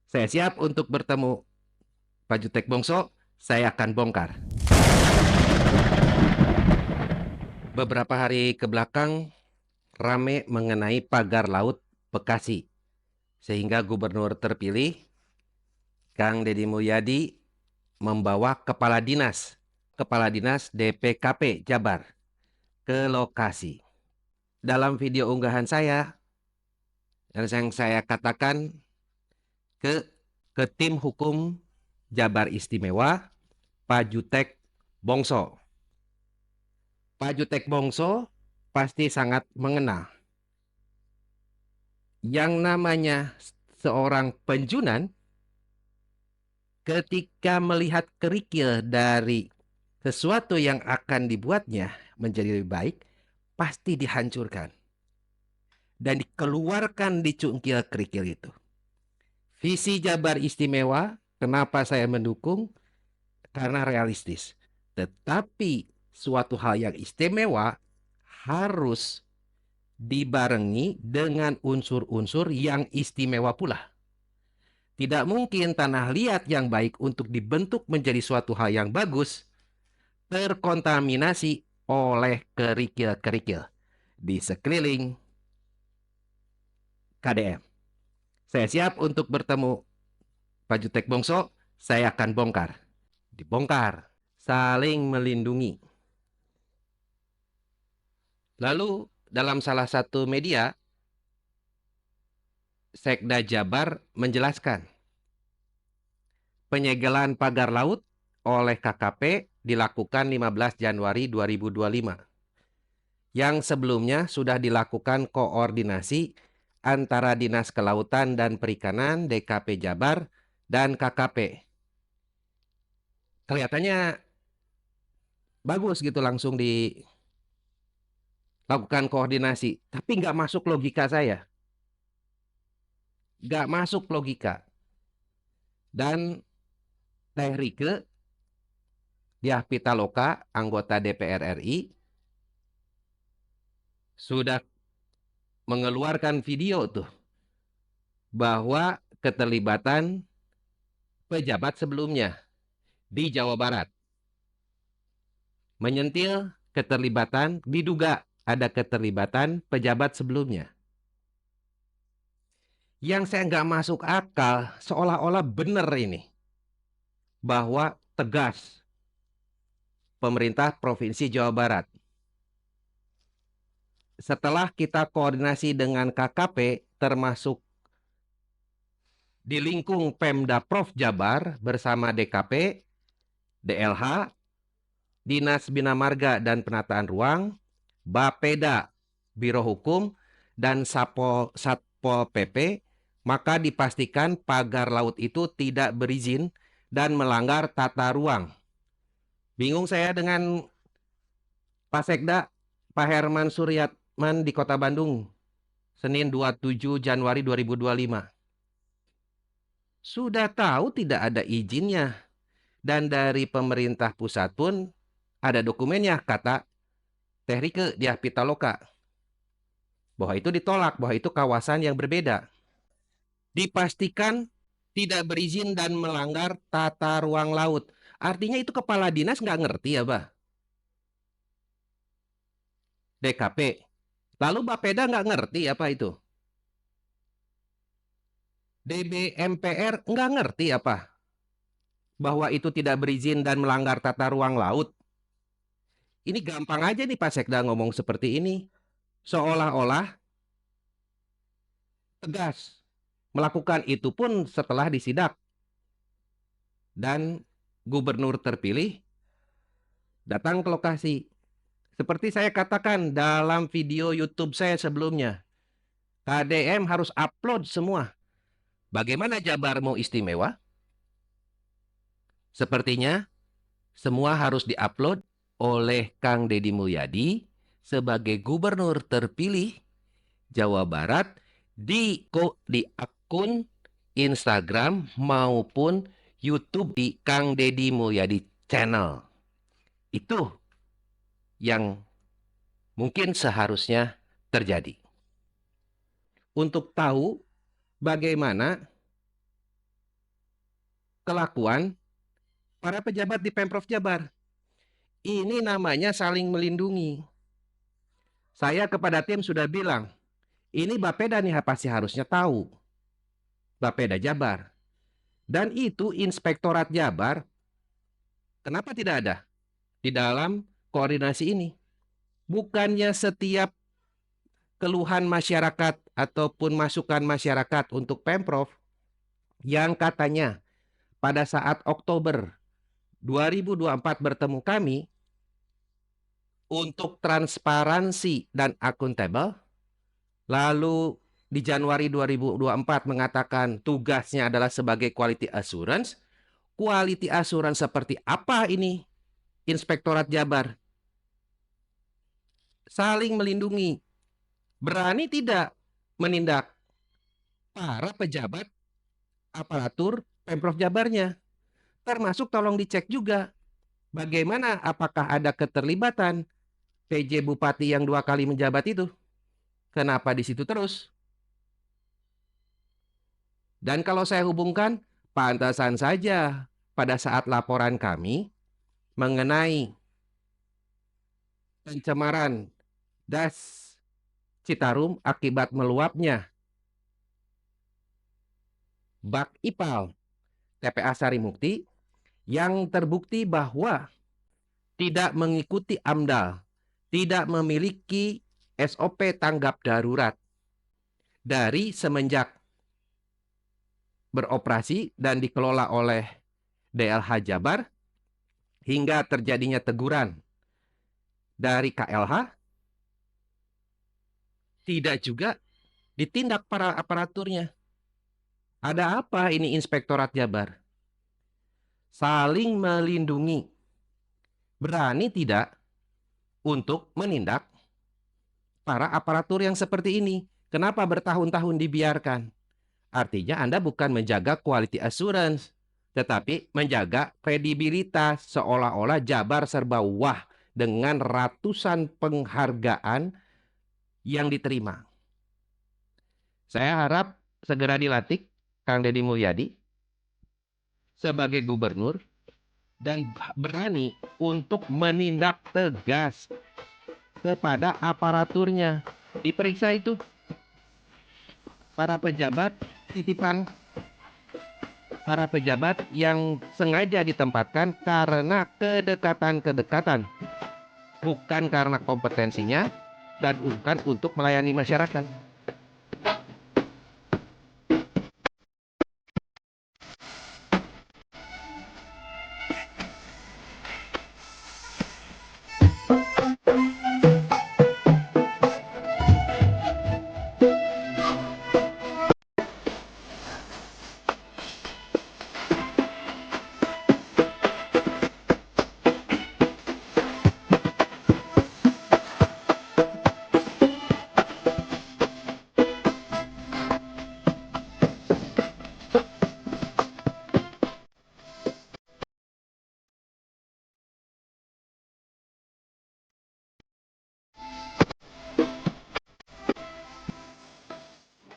Saya siap untuk bertemu Pak Jutek Bongso. Saya akan bongkar. Beberapa hari ke belakang rame mengenai pagar laut Bekasi. Sehingga gubernur terpilih, Kang Deddy Mulyadi, membawa Kepala Dinas DPKP Jabar ke lokasi. Dalam video unggahan saya, yang saya katakan ke tim hukum Jabar Istimewa, Pak Jutek Bongso. Pak Jutek Bongso pasti sangat mengenal. Yang namanya seorang penjunan, ketika melihat kerikil dari sesuatu yang akan dibuatnya menjadi lebih baik, pasti dihancurkan. Dan dikeluarkan di cungkil kerikil itu. Visi Jabar Istimewa, kenapa saya mendukung? Karena realistis. Tetapi suatu hal yang istimewa harus dibarengi dengan unsur-unsur yang istimewa pula. Tidak mungkin tanah liat yang baik untuk dibentuk menjadi suatu hal yang bagus terkontaminasi oleh kerikil-kerikil di sekeliling KDM. Saya siap untuk bertemu Pak Jutek Bongso. Saya akan bongkar. Dibongkar. Saling melindungi. Lalu dalam salah satu media, Sekda Jabar menjelaskan penyegelan pagar laut oleh KKP dilakukan 15 Januari 2025. Yang sebelumnya sudah dilakukan koordinasi antara Dinas Kelautan dan Perikanan DKP Jabar dan KKP. Kelihatannya bagus gitu, langsung dilakukan koordinasi. Tapi nggak masuk logika saya. Nggak masuk logika. Dan Teh Rike Diah Pitaloka, anggota DPR RI, sudah mengeluarkan video tuh bahwa keterlibatan pejabat sebelumnya di Jawa Barat. Menyentil keterlibatan, diduga ada keterlibatan pejabat sebelumnya. Yang saya nggak masuk akal, seolah-olah benar ini. Bahwa tegas pemerintah Provinsi Jawa Barat. Setelah kita koordinasi dengan KKP, termasuk di lingkung Pemda Prof Jabar bersama DKP, DLH, Dinas Bina Marga dan Penataan Ruang, Bapeda, Biro Hukum, dan Satpol PP, maka dipastikan pagar laut itu tidak berizin dan melanggar tata ruang. Bingung saya dengan Pak Sekda, Pak Herman Suryatman di Kota Bandung, Senin 27 Januari 2025. Sudah tahu tidak ada izinnya. Dan dari pemerintah pusat pun ada dokumennya, kata Teh Rike Diah Pitaloka, bahwa itu ditolak, bahwa itu kawasan yang berbeda. Dipastikan tidak berizin dan melanggar tata ruang laut. Artinya itu kepala dinas nggak ngerti ya, Bah? DKP. Lalu Bapeda nggak ngerti apa itu? DBMPR nggak ngerti apa? Bahwa itu tidak berizin dan melanggar tata ruang laut. Ini gampang aja nih Pak Sekda ngomong seperti ini. Seolah-olah tegas. Melakukan itu pun setelah disidak. Dan gubernur terpilih datang ke lokasi. Seperti saya katakan dalam video YouTube saya sebelumnya. KDM harus upload semua. Bagaimana Jabar mau istimewa? Sepertinya semua harus diupload oleh Kang Deddy Mulyadi sebagai gubernur terpilih Jawa Barat di akun Instagram maupun YouTube di Kang Deddy Mulyadi channel. Itu yang mungkin seharusnya terjadi. Untuk tahu bagaimana kelakuan para pejabat di Pemprov Jabar. Ini namanya saling melindungi. Saya kepada tim sudah bilang, ini Bapeda nih pasti harusnya tahu. Bapeda Jabar. Dan itu Inspektorat Jabar, kenapa tidak ada di dalam koordinasi ini? Bukannya setiap keluhan masyarakat ataupun masukan masyarakat untuk Pemprov yang katanya pada saat Oktober 2024 bertemu kami untuk transparansi dan akuntabel, lalu di Januari 2024 mengatakan tugasnya adalah sebagai quality assurance. Quality assurance seperti apa ini? Inspektorat Jabar saling melindungi. Berani tidak menindak para pejabat aparatur Pemprov Jabarnya. Termasuk tolong dicek juga bagaimana, apakah ada keterlibatan PJ Bupati yang 2 kali menjabat itu. Kenapa di situ terus? Dan kalau saya hubungkan, pantasan saja pada saat laporan kami mengenai pencemaran das Citarum akibat meluapnya bak IPAL TPA Sarimukti yang terbukti bahwa tidak mengikuti AMDAL, tidak memiliki SOP tanggap darurat dari semenjak beroperasi dan dikelola oleh DLH Jabar hingga terjadinya teguran dari KLH, tidak juga ditindak para aparaturnya. Ada apa ini Inspektorat Jabar? Saling melindungi. Berani tidak untuk menindak para aparatur yang seperti ini? Kenapa bertahun-tahun dibiarkan? Artinya Anda bukan menjaga quality assurance, tetapi menjaga kredibilitas, seolah-olah Jabar serba wah dengan ratusan penghargaan yang diterima. Saya harap segera dilantik Kang Deddy Mulyadi sebagai gubernur dan berani untuk menindak tegas kepada aparaturnya. Diperiksa itu para pejabat titipan, para pejabat yang sengaja ditempatkan karena kedekatan-kedekatan, bukan karena kompetensinya dan bukan untuk melayani masyarakat.